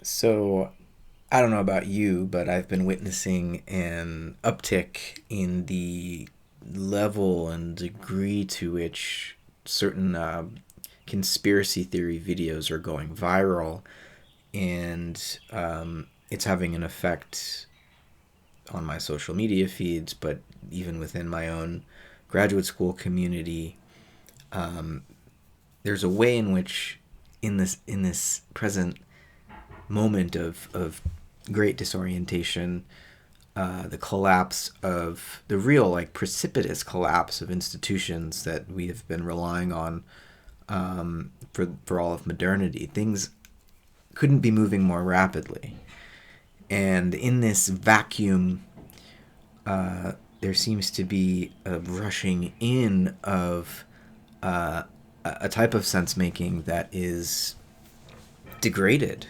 So, I don't know about you, but I've been witnessing an uptick in the level and degree to which certain conspiracy theory videos are going viral, and it's having an effect on my social media feeds, but even within my own graduate school community. There's a way in which, in this present moment of great disorientation, the collapse of the real, like, precipitous collapse of institutions that we have been relying on for all of modernity. Things couldn't be moving more rapidly, and in this vacuum, there seems to be a rushing in of a type of sense making that is degraded,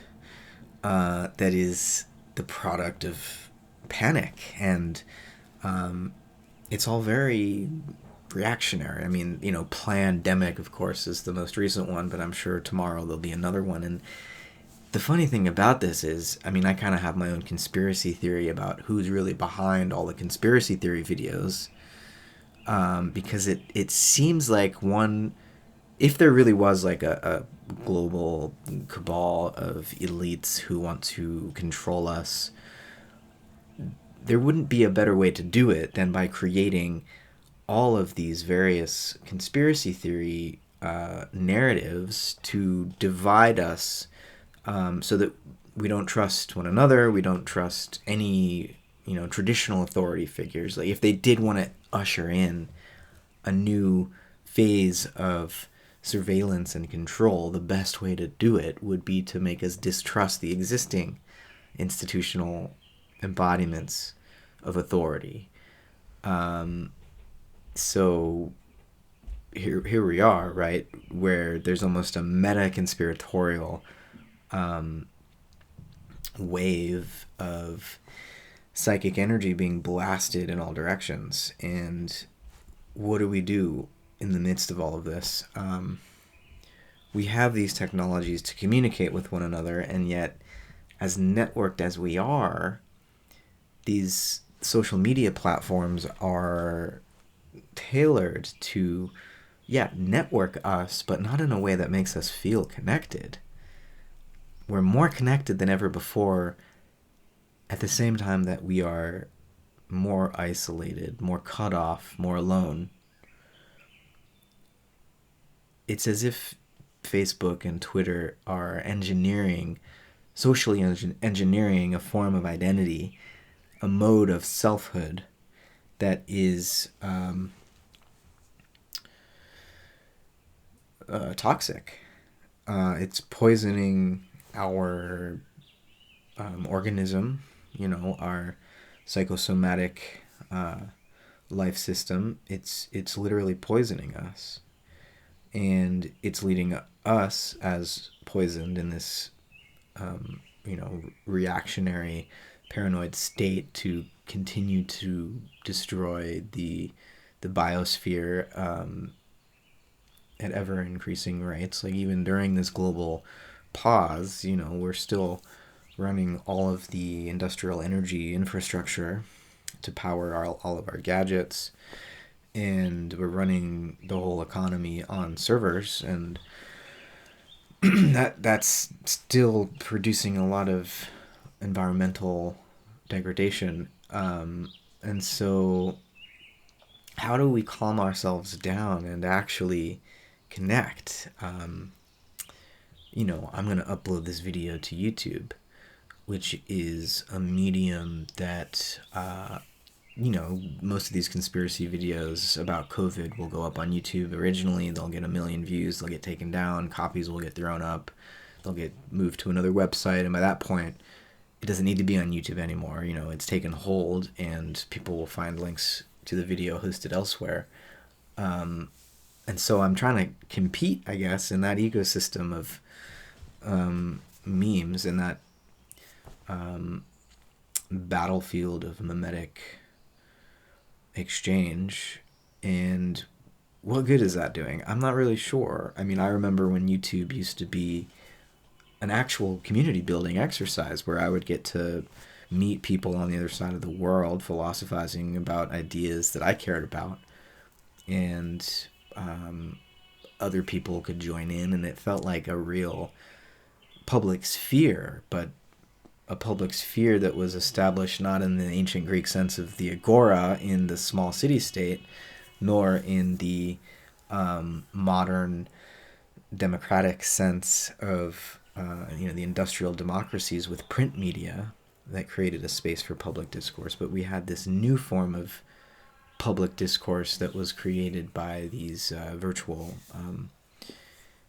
that is the product of panic, and it's all very reactionary. I mean, Plandemic, of course, is the most recent one, but I'm sure tomorrow there'll be another one. And the funny thing about this is, I mean, I kind of have my own conspiracy theory about who's really behind all the conspiracy theory videos, because it seems like one, if there really was like a global cabal of elites who want to control us, there wouldn't be a better way to do it than by creating all of these various conspiracy theory narratives to divide us, so that we don't trust one another, we don't trust any traditional authority figures. Like, if they did want to usher in a new phase of surveillance and control, the best way to do it would be to make us distrust the existing institutional embodiments of authority. So here we are, right, where there's almost a meta-conspiratorial wave of psychic energy being blasted in all directions. And what do we do in the midst of all of this? We have these technologies to communicate with one another, and yet, as networked as we are, these social media platforms are tailored to, yeah, network us, but not in a way that makes us feel connected. We're more connected than ever before, at the same time that we are more isolated, more cut off, more alone. It's as if Facebook and Twitter are socially engineering a form of identity, a mode of selfhood that is toxic. It's poisoning our organism, our psychosomatic life system. It's literally poisoning us, and it's leading us, as poisoned in this reactionary, paranoid state, to continue to destroy the biosphere, at ever increasing rates. Like, even during this global pause, we're still running all of the industrial energy infrastructure to power all of our gadgets, and we're running the whole economy on servers, and that's still producing a lot of environmental degradation. And so, how do we calm ourselves down and actually connect? I'm going to upload this video to YouTube, which is a medium that, most of these conspiracy videos about COVID will go up on YouTube originally. They'll get 1 million views, they'll get taken down, copies will get thrown up, they'll get moved to another website, and by that point, it doesn't need to be on YouTube anymore. It's taken hold, and people will find links to the video hosted elsewhere. And so I'm trying to compete, I guess, in that ecosystem of memes, and that battlefield of memetic exchange. And what good is that doing? I'm not really sure. I mean, I remember when YouTube used to be an actual community building exercise where I would get to meet people on the other side of the world philosophizing about ideas that I cared about, and other people could join in, and it felt like a real public sphere, but a public sphere that was established not in the ancient Greek sense of the agora in the small city-state, nor in the modern democratic sense of the industrial democracies with print media that created a space for public discourse. But we had this new form of public discourse that was created by these virtual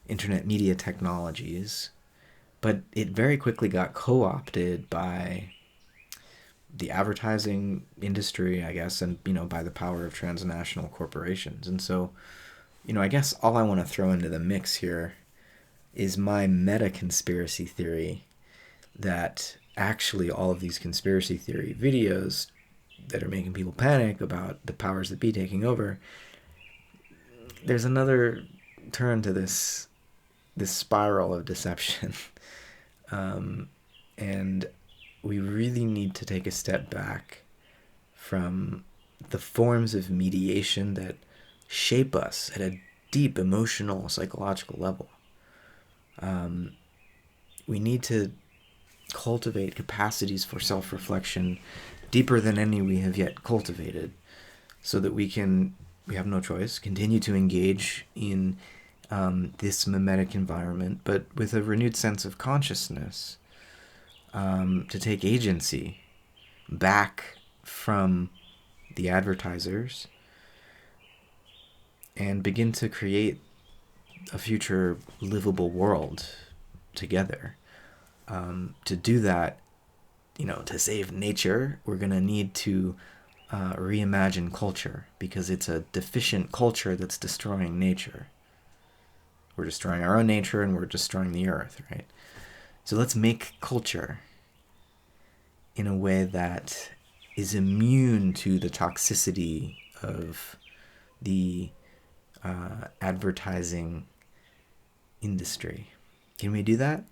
internet media technologies. But it very quickly got co-opted by the advertising industry, I guess, and by the power of transnational corporations. And so, I guess all I want to throw into the mix here is my meta-conspiracy theory that actually all of these conspiracy theory videos that are making people panic about the powers that be taking over, there's another turn to this spiral of deception. And we really need to take a step back from the forms of mediation that shape us at a deep emotional, psychological level. We need to cultivate capacities for self-reflection deeper than any we have yet cultivated, so that we have no choice, continue to engage in this memetic environment, but with a renewed sense of consciousness, to take agency back from the advertisers and begin to create a future livable world together. To do that, to save nature, we're going to need to reimagine culture, because it's a deficient culture that's destroying nature. We're destroying our own nature, and we're destroying the earth, right? So let's make culture in a way that is immune to the toxicity of the advertising industry. Can we do that?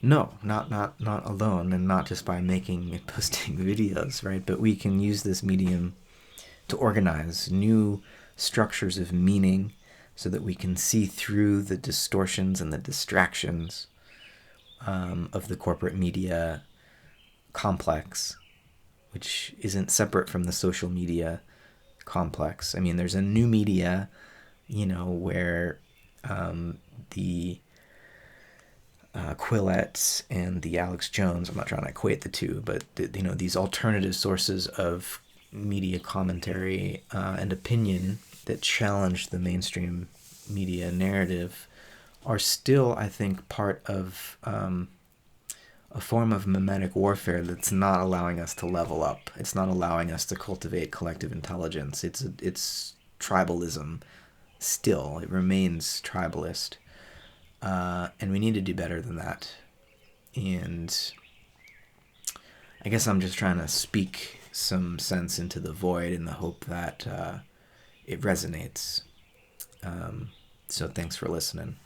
No, not alone, and not just by making and posting videos, right? But we can use this medium to organize new structures of meaning, so that we can see through the distortions and the distractions of the corporate media complex, which isn't separate from the social media complex. I mean, there's a new media, where the Quillettes and the Alex Jones, I'm not trying to equate the two, but these alternative sources of media commentary and opinion that challenge the mainstream media narrative are still, I think, part of a form of memetic warfare that's not allowing us to level up. It's not allowing us to cultivate collective intelligence. It's tribalism still. It remains tribalist. And we need to do better than that. And I guess I'm just trying to speak some sense into the void in the hope that it resonates. So thanks for listening.